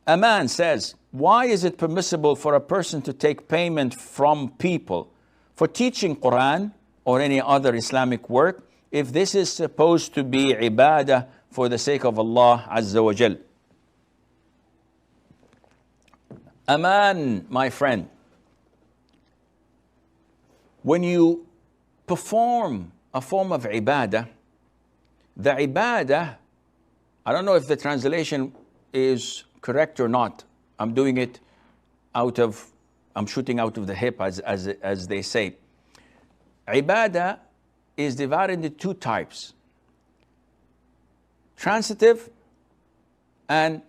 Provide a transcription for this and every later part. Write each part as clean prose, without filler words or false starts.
A man says, why is it permissible for a person to take payment from people for teaching Qur'an or any other Islamic work if this is supposed to be ibadah for the sake of Allah Azza wa Jal? A man, my friend, when you perform a form of ibadah, the ibadah, I don't know if the translation is correct or not. I'm doing it I'm shooting out of the hip as they say. Ibadah is divided into two types: transitive and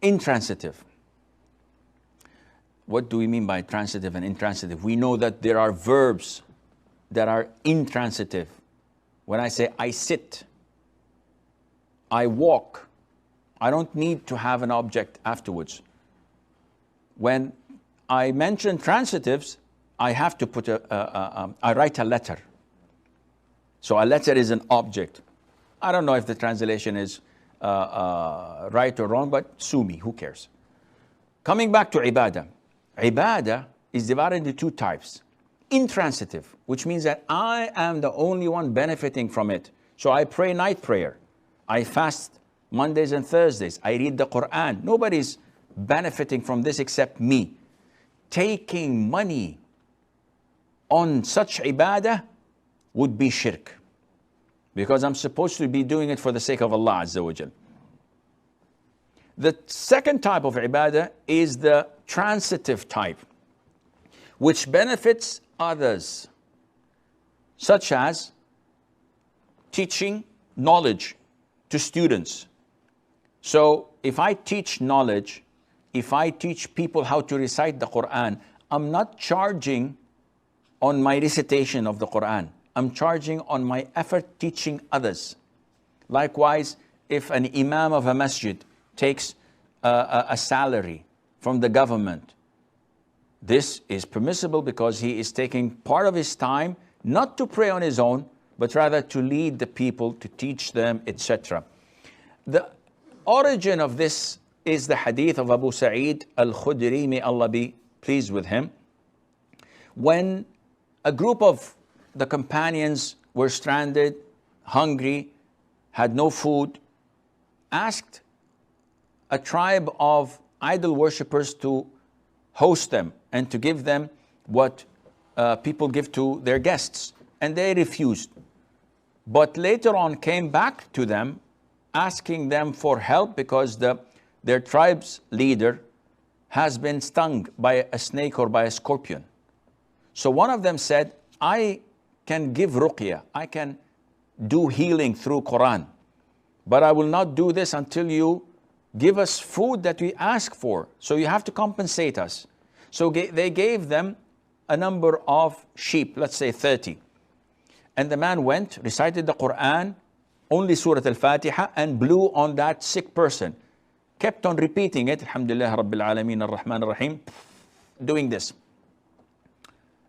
intransitive. What do we mean by transitive and intransitive? We know that there are verbs that are intransitive. When I say I sit, I walk, I don't need to have an object afterwards. When I mention transitives, I have to put I write a letter. So a letter is an object. I don't know if the translation is right or wrong, but sue me, who cares? Coming back to ibadah. Ibadah is divided into two types. Intransitive, which means that I am the only one benefiting from it. So I pray night prayer. I fast Mondays and Thursdays. I read the Qur'an. Nobody's benefiting from this except me. Taking money on such ibadah would be shirk, because I'm supposed to be doing it for the sake of Allah Azza wa Jal. The second type of ibadah is the transitive type, which benefits others, such as teaching knowledge to students. So if I teach knowledge, if I teach people how to recite the Qur'an, I'm not charging on my recitation of the Qur'an. I'm charging on my effort teaching others. Likewise, if an imam of a masjid takes a salary from the government, this is permissible because he is taking part of his time not to pray on his own, but rather to lead the people, to teach them, etc. The origin of this is the hadith of Abu Sa'id al-Khudri, may Allah be pleased with him. When a group of the companions were stranded, hungry, had no food, asked a tribe of idol worshippers to host them and to give them what people give to their guests. And they refused. But later on came back to them, asking them for help because their tribe's leader has been stung by a snake or by a scorpion. So one of them said, I can give ruqya, I can do healing through Quran, but I will not do this until you give us food that we ask for. So you have to compensate us. So they gave them a number of sheep, let's say 30. And the man went, recited the Quran, only Surah Al-Fatiha, and blew on that sick person. Kept on repeating it, Alhamdulillah Rabbil Alameen Ar-Rahman Ar-Rahim, doing this.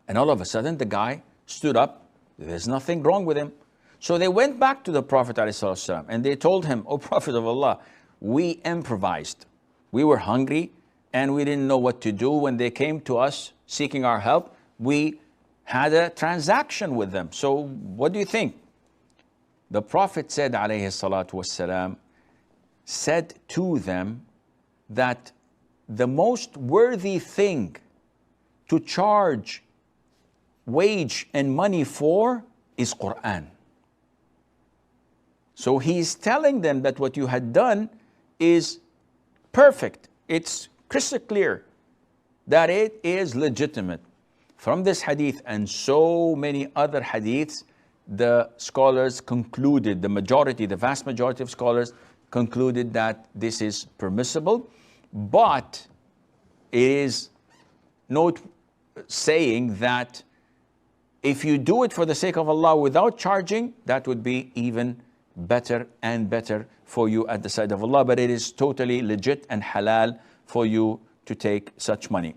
And all of a sudden the guy stood up. There's nothing wrong with him. So they went back to the Prophet ﷺ and they told him, O Prophet of Allah, we improvised. We were hungry and we didn't know what to do. When they came to us seeking our help, we had a transaction with them. So what do you think? The Prophet said, alayhi salatu wassalam, said to them that the most worthy thing to charge wage and money for is Quran. So he's telling them that what you had done is perfect. It's crystal clear that it is legitimate. From this hadith and so many other hadiths, the scholars concluded, the vast majority of scholars concluded that this is permissible, but it is note saying that if you do it for the sake of Allah without charging, that would be even better and better for you at the side of Allah. But it is totally legit and halal for you to take such money.